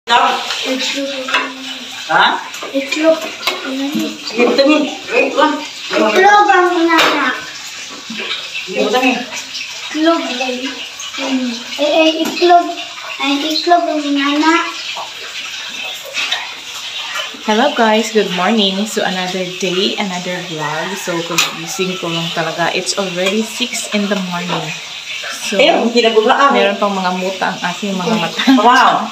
Ha? Itlog. Sige, butangin. Wait lang. Itlog ang nana. Sige, butangin. Itlog. Itlog. Ay, itlog ang nana. Hello guys, good morning. So another day, another vlog. So gising ko lang talaga. It's already 6 in the morning. So meron pang mga muta ang aking mga mata. Wow.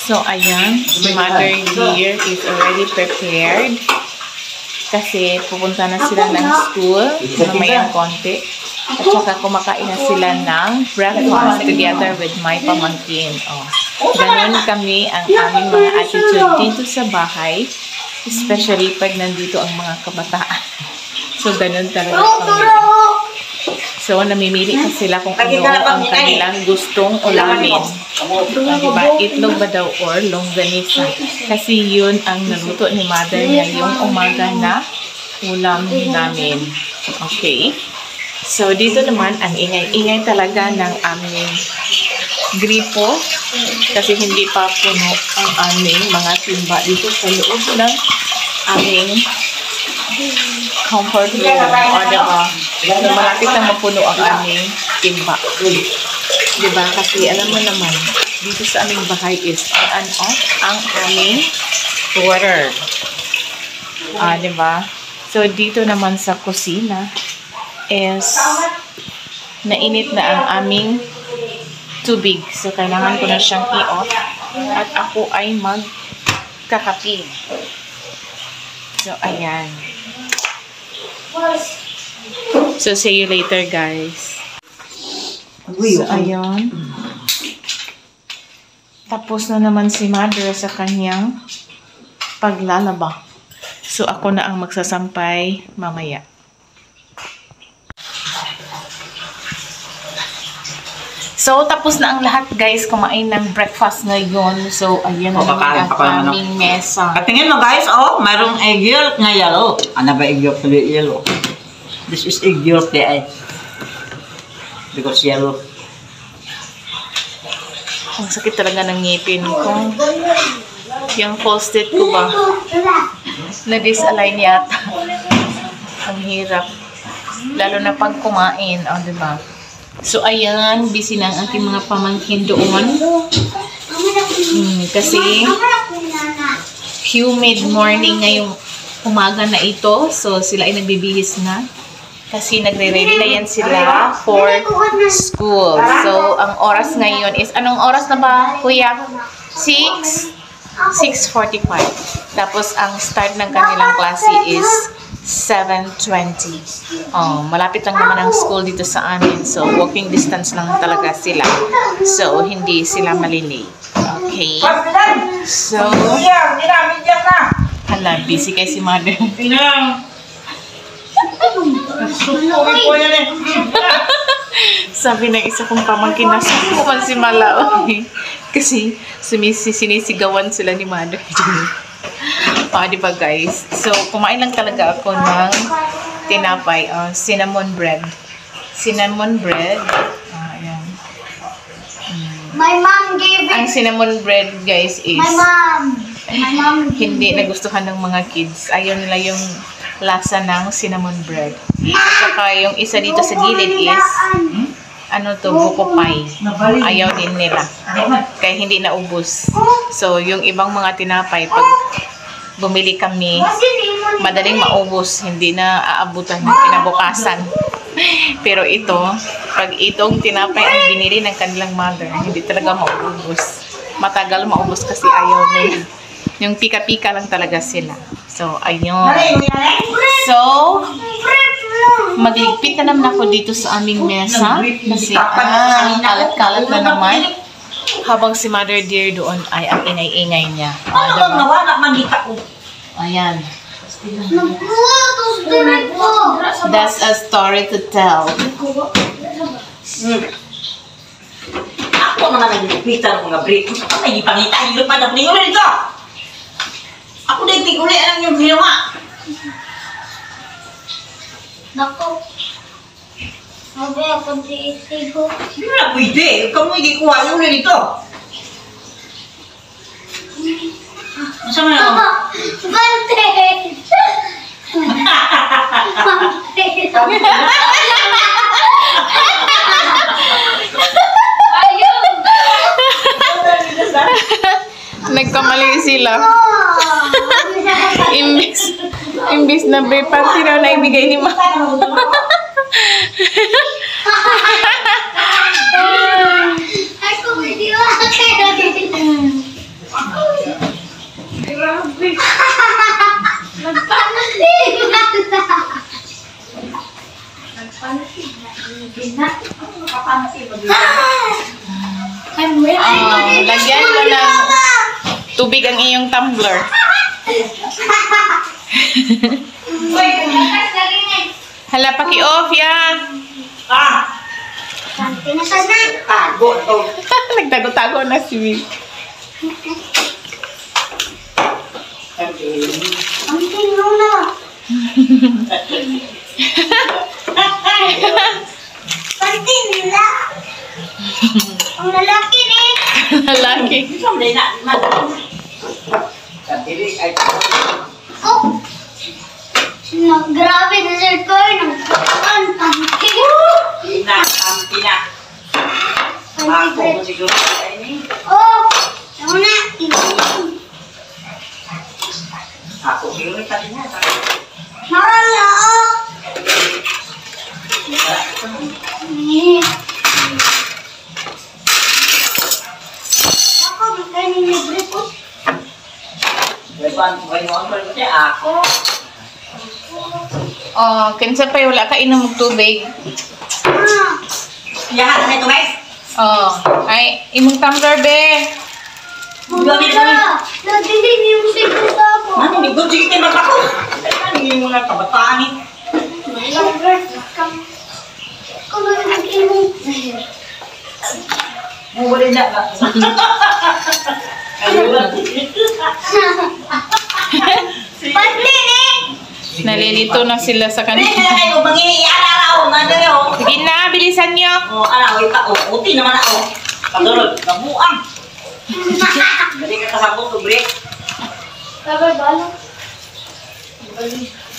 So ayan, si Mother here is already prepared. Kasi pupunta na sila ng school mamayang konti. At saka kumakain na sila ng breakfast together with my pamangkin. Oh. Ganun kami ang aming mga attitude dito sa bahay. Especially pag nandito ang mga kabataan. So ganun talaga kami. So namimili pa sila kung ano ang kanilang gustong ulamin. Diba? Itlog ba daw or longganisa? Kasi yun ang naluto ni Mother ngayong umaga na ulam namin. Okay? So, dito naman, ang ingay-ingay talaga ng aming gripo kasi hindi pa puno ang aming mga timba dito sa loob ng aming comfort room. O, diba? So, malapit na mapuno ang aming timba. Diba? Kasi, alam mo naman, dito sa aming bahay is on and off ang aming water. Diba? So, dito naman sa kusina, is nainit na ang aming tubig. So, kailangan ko na siyang i-off. At ako ay magkakape. So, ayan. So, see you later, guys. So, ayun. Tapos na naman si Mother sa kanyang paglalaba. So, ako na ang magsasampay mamaya. So, tapos na ang lahat, guys, kumain ng breakfast ngayon. So, ayun na naman ang aming mesa. Katingin mo, guys, oh, mayroong egg yolk na yellow. Ano ba egg yolk na yellow? This is egg yolk there. Because yellow. Ang sakit talaga ng ngipin ko. Yung false teeth ko ba? Na-disalign yata. Ang hirap. Lalo na pag kumain. O, diba? So, ayan, busy na ang aking mga pamangkin doon. Kasi, humid morning ngayong umaga na ito. So, sila ay nagbibihis na. Kasi nagre-ready na yan sila for school. So, ang oras ngayon is, anong oras na ba, kuya? 6:45. Tapos, ang start ng kanilang klase is 7:20. Oh, malapit lang naman ang school dito sa amin. So, walking distance lang talaga sila. So, hindi sila malilate. Okay? So, hala, busy kay si Mother. Sabi ng isa kong pamangkin na sukuman si Malao. Kasi, sinisigawan sila ni Mother. Diba guys? So, kumain lang talaga ako ng tinapay. Cinnamon bread. Cinnamon bread. Ayan. My mom gave it. Ang cinnamon bread, guys, is My mom hindi nagustuhan ng mga kids. Ayaw nila yung lasa ng cinnamon bread. At saka yung isa dito sa gilid is ano to, buko pie. Ayaw din nila. Kaya hindi naubos. So, yung ibang mga tinapay, pag bumili kami, madaling maubos, hindi na aabutan ng kinabukasan. Pero ito, pag itong tinapay ang binili ng kanilang mother, hindi talaga maubos. Matagal maubos kasi ayaw nila. Yung pika-pika lang talaga sila. So, ayun. So, magligpit na naman ako dito sa aming mesa. Kasi, kalat-kalat na naman. Habang si Mother Dear doon ay ang ingay-ingay niya. Ayan. That's a story to tell. Ako naman nagpita ng mga break. Ako na ipangita. Hilot pa na pinigulit ko. Ako na ipigulit lang yung ginawa. Nako. Sabi ako si Isigo. Hindi na pwede. Ikaw mo ikikuha yung ulit ito. Masa mo yun? Bante! Nagkamali sila. Imbis na birthday party raw na ibigay ni Mama. Ako video. Lagyan mo ng tubig ang iyong tumbler. Hala, paki-off yan. Tago to. Nagtago-tago na si Will. Ang tingin na. Pantin nila. Ang lalaki ni. Lalaki. Someday na. Kadiri ay Oh. Grabe na sir ko. Ang tangking. Tina, Tina. Ako mo siguro ay ni. Oh. Ako na. Ako siguro tadi niya. Marala. Ako magkainin libre po. Beban ko kayo ang pwede ako. Oh, kinsa pa wala ka inom og tubig. Yahan na ito guys. Oh, ay imong tumbler be. Mama, nagdinig yung siguro ako. Ano ni good sige ba ako? Ano yung mga kabataan ni? Kung nag-inom. Mo wala na ba? Pagdinig! Nalilito na sila sa Hindi kanila. na kayo mangi-ara-araw nga dali oh. Sige na, bilisan nyo. Oh, ara oy ta oh. Uti naman ako. Pagdurod, nabuang. Dali ka kasabot to break. Sabi bala.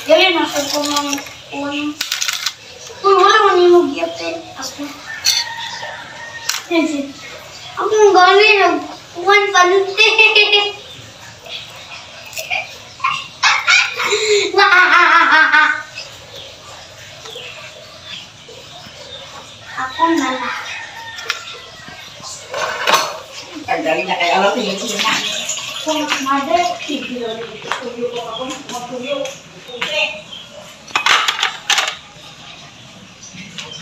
Yan nasa ko ng uwan. Uy, wala man yung mag-iapin. Ako. Ako ang gani nag-uwan panunti. Ako na lang. Ang dali na kay alam niyo sila. Kung mother,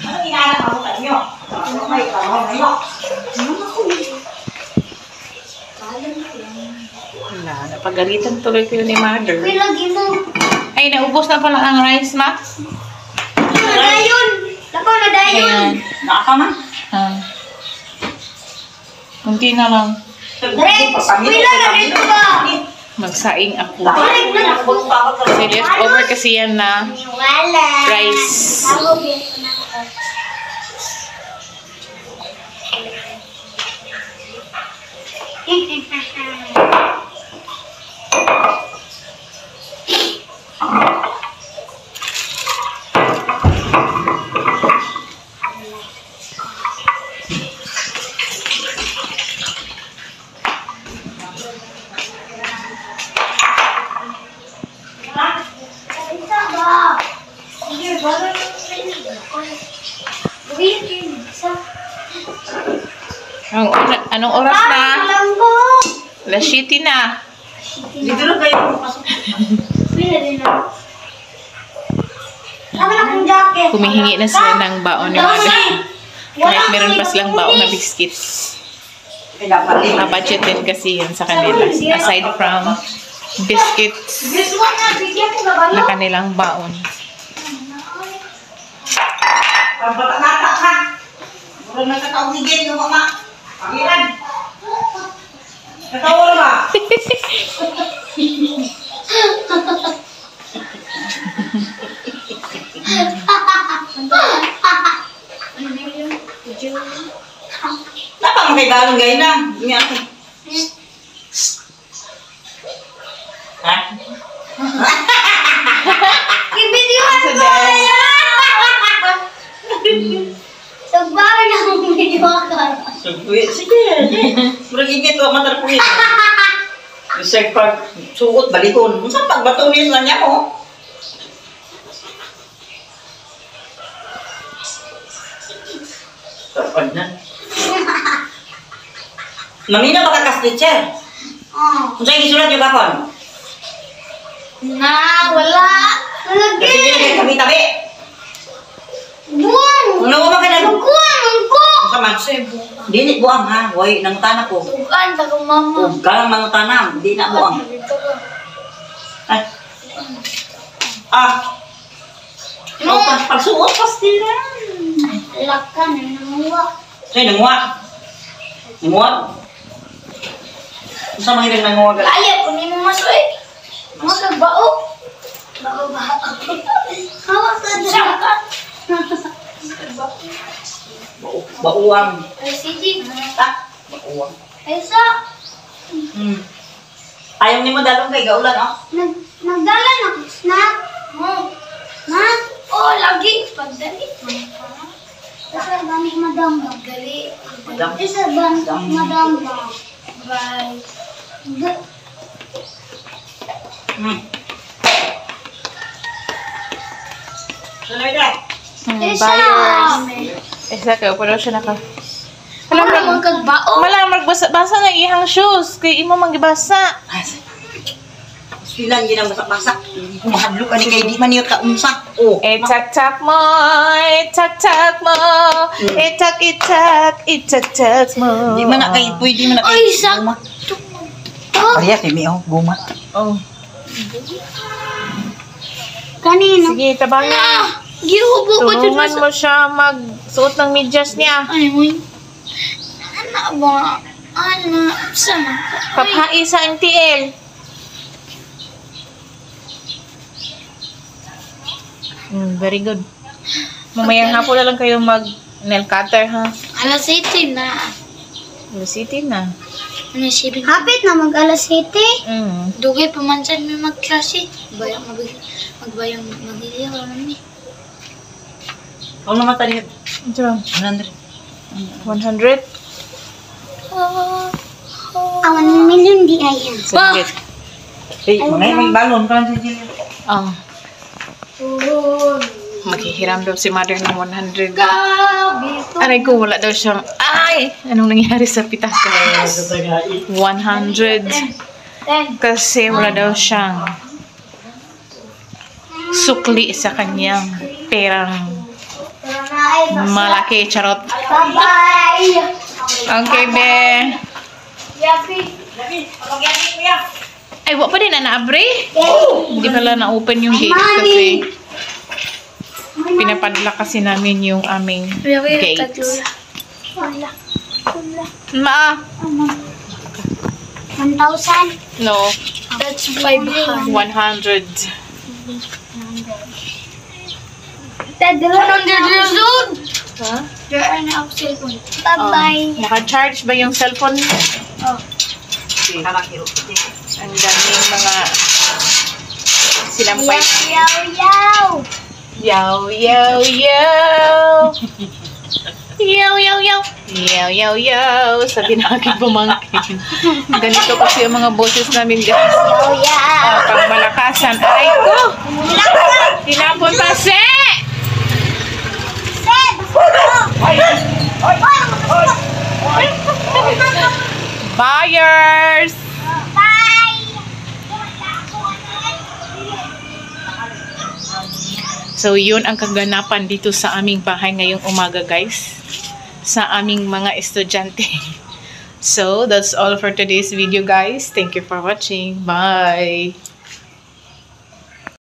Ano inaala ka mo kanyo? Ano may karon kayo? Wala, napagalitan tuloy kayo ni Mother. Uy, lagi mo. Ay, naubos na pala ang rice, ma. Nadayon. Lako, nadayon. Ayan. Nakakama? Ah. Kunti na lang. Uy, lang, dito ba? Magsaing ako. Balik na ako. Kasi leftover kasi yan na Wala. rice. Ako, bito na ako. Isa ba? Sige, bago na isa. Anong oras na? Alam ko. Alas 7 na. Dito na kayo pasok. Pila din ako. Ako na kong jacket. Humihingi na sila ng baon ni Mother. Kahit meron pa silang baon na biscuits. Budget din kasi yan sa kanila. Aside from biscuits This one na, bigyan ko ba na kanilang baon. Pagbatanata ka. Mura na kataumigin yung mama. Pangilan. Katawa ba? Dapat mo kay galong gaya na. Uy, sige. Murag ingit ko matar po yun. Kasi pag suot balikon. Kung saan pagbatunin lang niya mo? Tapad na. Mamina ba ka kas-teacher? Oh. Kung saan gisulat yung kapon? Na, wala. Kasi Lagi. hindi na tabi-tabi. Buwan. Kung nauma ka na. Buwan ko. Kung saan man? Dili buang ha. Huwag nang tanah ko. Buwan, taga mama. Kung kalang mga tanam, di na buang. Ay. Oh, pagsuot pasti lang. Lakan, nanguwa. Sa'yo, nanguha. Nanguha? Kung saan mga nanguha ka? Ayaw, kunin mo maso eh. Magkagbao. Bababa. Hawak ka dyan ka. Bauang. Ay, sige. Bauang. Ay, sa. Ayaw ni mo dalong kay gaulan, oh. Nagdala na ko. Snack. Snack. Oh, lagi. Pagdali. Isa bani madam. Pagdali. Madam. Isa bani madam. Bye. Sunod ka. Buyers. Isa kayo, pero siya naka... Alam mo kagbao. Wala, magbasa na ihang shoes. Kaya imo magbasa. Silang ginang basak-basak. Umahadlo ka ni kay di man niyo kaunsa. Oh. Itak-tak mo, itak-tak mo, itak-tak mo. Di man na kay pwede man na kay. Ay, sak. guma. Oh, Ariya kay mi oh, guma. Oh. kanino? Sige, tabangan. Ah, gihubo ko dyan Tulungan mo siya magsuot ng medyas niya. Ay, mo. Ano ba? Ano? Sama ka? Paphai sa MTL. Very good. Mamayang hapon na lang kayo mag nail cutter, ha? Alas 7 na. City na. Ano siya? Hapit na mag-alas 7. Dugay pamansan may magklase. Magbayang magiliw. Ano ni? Ano naman tali? Diyan. 100. 100? Awan ng milyon di ayan. Sige. Eh, may balon ka lang sa Jillian. Oh. Maghihiram daw si mother ng 100. Gabi to. Aray ko, wala daw siyang... Ay! Anong nangyari sa pitakas? 100. Kasi wala daw siyang sukli sa kanyang perang malaki. Charot. Bye-bye. Okay, be. Yapi. Ay, wala pa din na naabre. Hindi pala na-open yung gate kasi pinapadla kasi namin yung aming gate. Wala. Ma? 1,000. No. That's 500. 100. Dad, 100 years old. Huh? There are na ako cellphone. Bye-bye. Naka-charge ba yung cellphone? Oh. Ang daming mga sinampay. Yaw, yaw. Yaw, yaw, yaw. Yaw, yaw, yaw. Yaw, yaw, yaw. Sabi na aking pumangkin. Ganito kasi yung mga boses namin, guys. Yaw, yaw. Pang malakasan. Aray ko! Tinapon pa, se! Buyers! So, yun ang kaganapan dito sa aming bahay ngayong umaga, guys. Sa aming mga estudyante. So, that's all for today's video, guys. Thank you for watching. Bye!